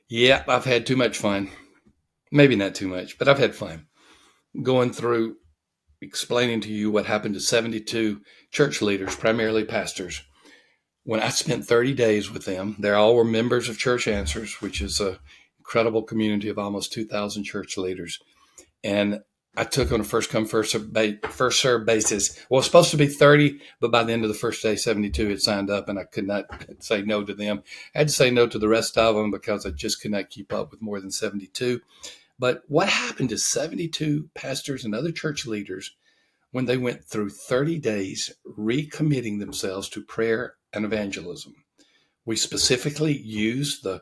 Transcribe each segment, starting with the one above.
Yeah, I've had too much fun. Maybe not too much, but I've had fun going through explaining to you what happened to 72 church leaders, primarily pastors. When I spent 30 days with them, they all were members of Church Answers, which is an incredible community of almost 2,000 church leaders. And I took on a first come, first serve basis. Well, it's supposed to be 30, but by the end of the first day, 72 had signed up, and I could not say no to them. I had to say no to the rest of them because I just could not keep up with more than 72. But what happened to 72 pastors and other church leaders when they went through 30 days recommitting themselves to prayer and evangelism? We specifically used the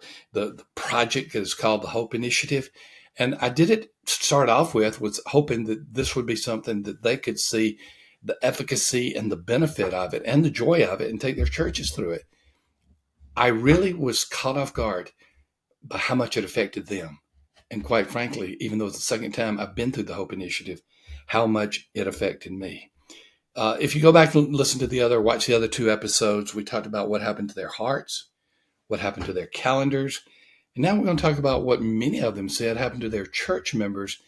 project that is called the Hope Initiative. And I did it to start off with was hoping that this would be something that they could see the efficacy and the benefit of it and the joy of it and take their churches through it. I really was caught off guard by how much it affected them. And quite frankly, even though it's the second time I've been through the Hope Initiative, how much it affected me. If you go back and listen to watch the other two episodes, we talked about what happened to their hearts, what happened to their calendars. And now we're going to talk about what many of them said happened to their church members,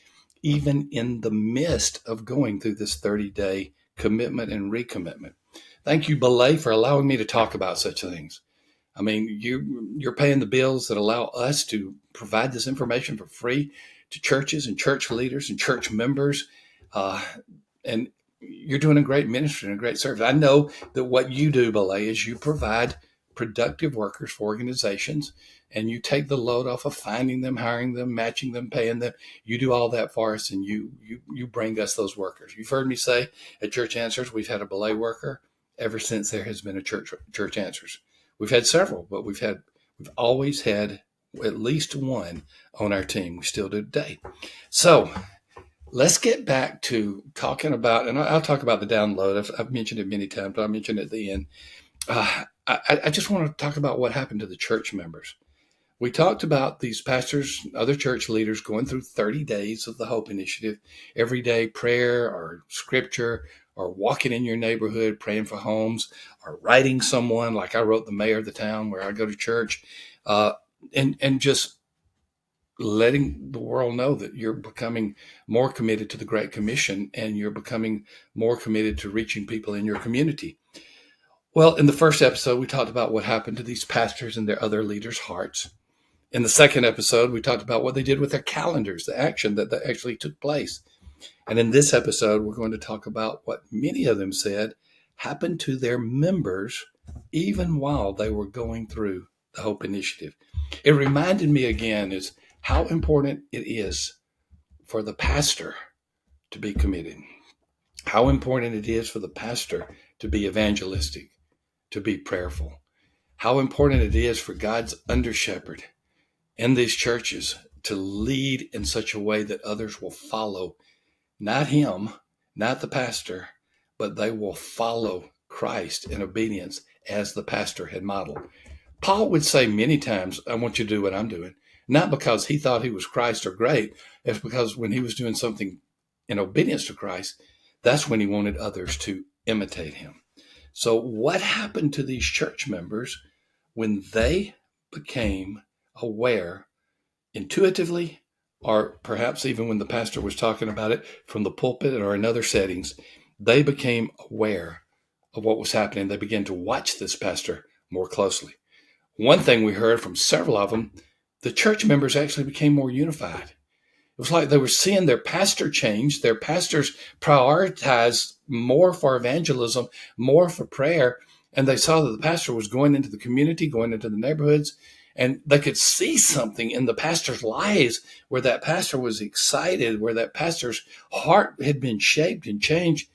even in the midst of going through this 30-day commitment and recommitment. Thank you, Belay, for allowing me to talk about such things. I mean, you're paying the bills that allow us to provide this information for free to churches and church leaders and church members. And you're doing a great ministry and a great service. I know that what you do, Belay, is you provide productive workers for organizations, and you take the load off of finding them, hiring them, matching them, paying them. You do all that for us, and you bring us those workers. You've heard me say at Church Answers, we've had a Belay worker ever since there has been a Church Answers. We've had several, but we've always had at least one on our team. We still do today. So let's get back to talking about, and I'll talk about the download. I've mentioned it many times, but I'll mention it at the end. I just want to talk about what happened to the church members. We talked about these pastors, other church leaders going through 30 days of the Hope Initiative, everyday prayer or scripture, or walking in your neighborhood, praying for homes, or writing someone like I wrote the mayor of the town where I go to church, and just letting the world know that you're becoming more committed to the Great Commission and you're becoming more committed to reaching people in your community. Well, in the first episode, we talked about what happened to these pastors and their other leaders' hearts. In the second episode, we talked about what they did with their calendars, the action that actually took place. And in this episode, we're going to talk about what many of them said happened to their members even while they were going through the Hope Initiative. It reminded me again is how important it is for the pastor to be committed, how important it is for the pastor to be evangelistic, to be prayerful, how important it is for God's under shepherd in these churches to lead in such a way that others will follow, not him, not the pastor, but they will follow Christ in obedience as the pastor had modeled. Paul would say many times, I want you to do what I'm doing, not because he thought he was Christ or great. It's because when he was doing something in obedience to Christ, that's when he wanted others to imitate him. So what happened to these church members when they became aware intuitively, or perhaps even when the pastor was talking about it from the pulpit or in other settings, they became aware of what was happening. They began to watch this pastor more closely. One thing we heard from several of them, the church members actually became more unified. It was like they were seeing their pastor change. Their pastors prioritized more for evangelism, more for prayer. And they saw that the pastor was going into the community, going into the neighborhoods, and they could see something in the pastor's lives where that pastor was excited, where that pastor's heart had been shaped and changed.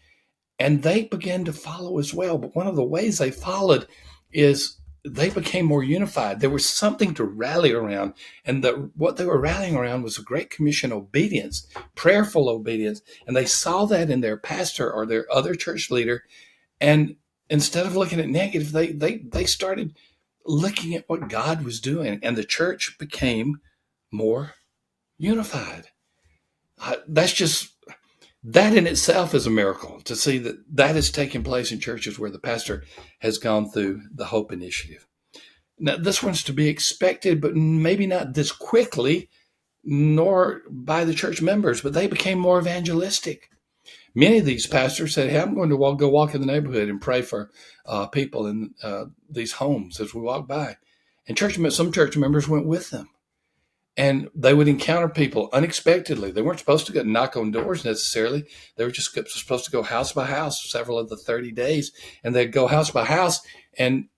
And they began to follow as well. But one of the ways they followed is they became more unified. There was something to rally around. And what they were rallying around was a Great Commission obedience, prayerful obedience. And they saw that in their pastor or their other church leader. And instead of looking at negative, they started looking at what God was doing. And the church became more unified. That in itself is a miracle, to see that has taken place in churches where the pastor has gone through the Hope Initiative. Now, this one's to be expected, but maybe not this quickly, nor by the church members, but they became more evangelistic. Many of these pastors said, "Hey, I'm going to go walk in the neighborhood and pray for people in these homes as we walk by." And some church members went with them. And they would encounter people unexpectedly. They weren't supposed to go knock on doors necessarily. They were just supposed to go house by house several of the 30 days. And they'd go house by house and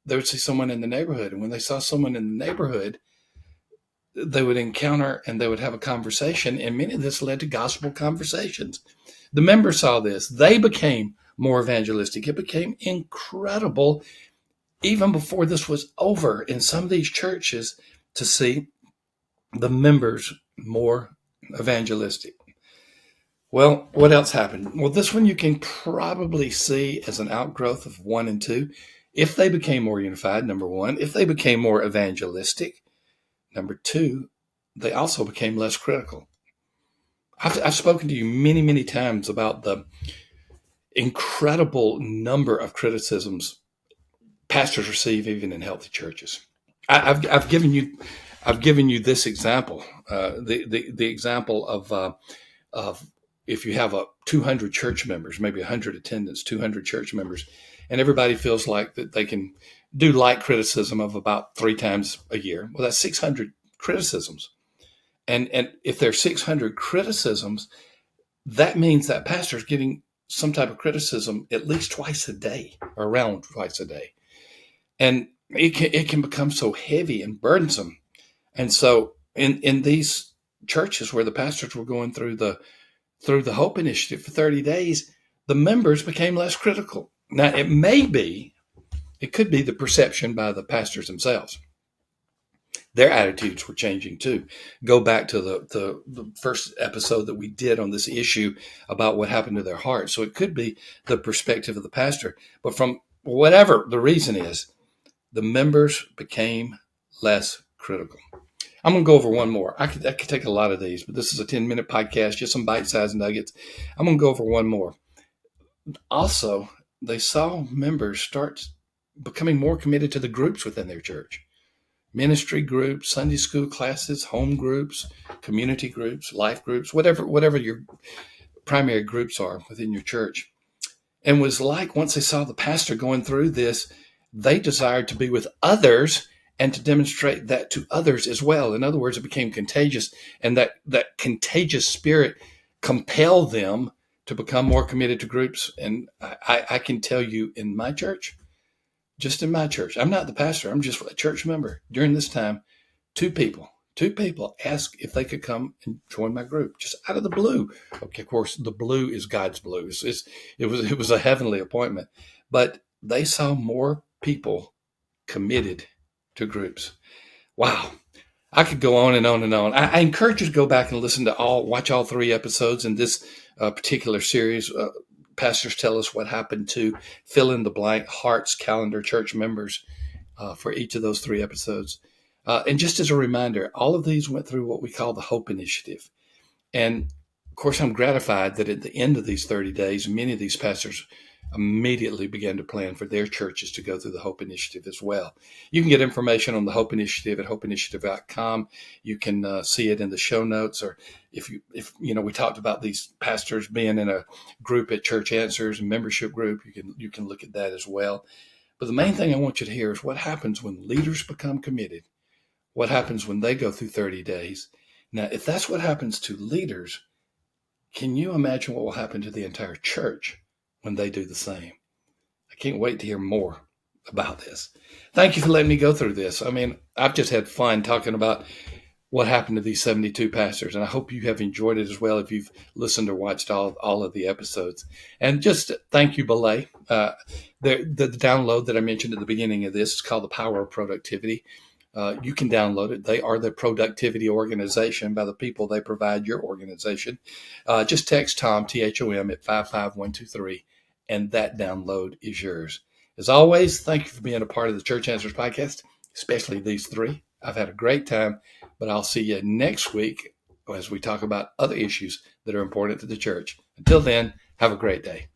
they would see someone in the neighborhood. And when they saw someone in the neighborhood, they would encounter and they would have a conversation. And many of this led to gospel conversations. The members saw this. They became more evangelistic. It became incredible, even before this was over in some of these churches, to see the members more evangelistic. Well, what else happened? Well, this one you can probably see as an outgrowth of 1 and 2. If they became more unified, number one. If they became more evangelistic, number two, they also became less critical. I've spoken to you many, many times about the incredible number of criticisms pastors receive even in healthy churches. I've given you this example, the example of if you have 200 church members, maybe 100 attendants, 200 church members, and everybody feels like that they can do light criticism of about 3 times a year. Well, that's 600 criticisms. And if there's 600 criticisms, that means that pastor's getting some type of criticism at least twice a day, or around twice a day. And it can become so heavy and burdensome. And so in these churches where the pastors were going through the Hope Initiative for 30 days, the members became less critical. Now, it could be the perception by the pastors themselves. Their attitudes were changing too. Go back to the first episode that we did on this issue about what happened to their hearts. So it could be the perspective of the pastor. But from whatever the reason is, the members became less critical. I'm going to go over one more. I could take a lot of these, but this is a 10-minute podcast, just some bite-sized nuggets. I'm going to go over one more. Also, they saw members start becoming more committed to the groups within their church. Ministry groups, Sunday school classes, home groups, community groups, life groups, whatever your primary groups are within your church. And was like, once they saw the pastor going through this, they desired to be with others and to demonstrate that to others as well. In other words, it became contagious, and that contagious spirit compelled them to become more committed to groups. And I can tell you, in my church, just in my church, I'm not the pastor, I'm just a church member. During this time, two people asked if they could come and join my group, just out of the blue. Okay, of course, the blue is God's blue. It was a heavenly appointment, but they saw more people committed to groups. Wow. I could go on and on and on. I encourage you to go back and watch all 3 episodes in this particular series. Pastors tell us what happened to fill in the blank hearts, calendar, church members for each of those 3 episodes. And just as a reminder, all of these went through what we call the Hope Initiative. And of course, I'm gratified that at the end of these 30 days, many of these pastors immediately began to plan for their churches to go through the Hope Initiative as well. You can get information on the Hope Initiative at hopeinitiative.com. You can see it in the show notes, or if we talked about these pastors being in a group at Church Answers, a membership group, you can look at that as well. But the main thing I want you to hear is what happens when leaders become committed. What happens when they go through 30 days? Now, if that's what happens to leaders, can you imagine what will happen to the entire church when they do the same? I can't wait to hear more about this. Thank you for letting me go through this. I mean, I've just had fun talking about what happened to these 72 pastors, and I hope you have enjoyed it as well if you've listened or watched all of the episodes. And just thank you, Belay. The download that I mentioned at the beginning of this is called The Power of Productivity. You can download it. They are the productivity organization by the people they provide your organization. Just text Thom, Thom, at 55123, and that download is yours. As always, thank you for being a part of the Church Answers podcast, especially these 3. I've had a great time, but I'll see you next week as we talk about other issues that are important to the church. Until then, have a great day.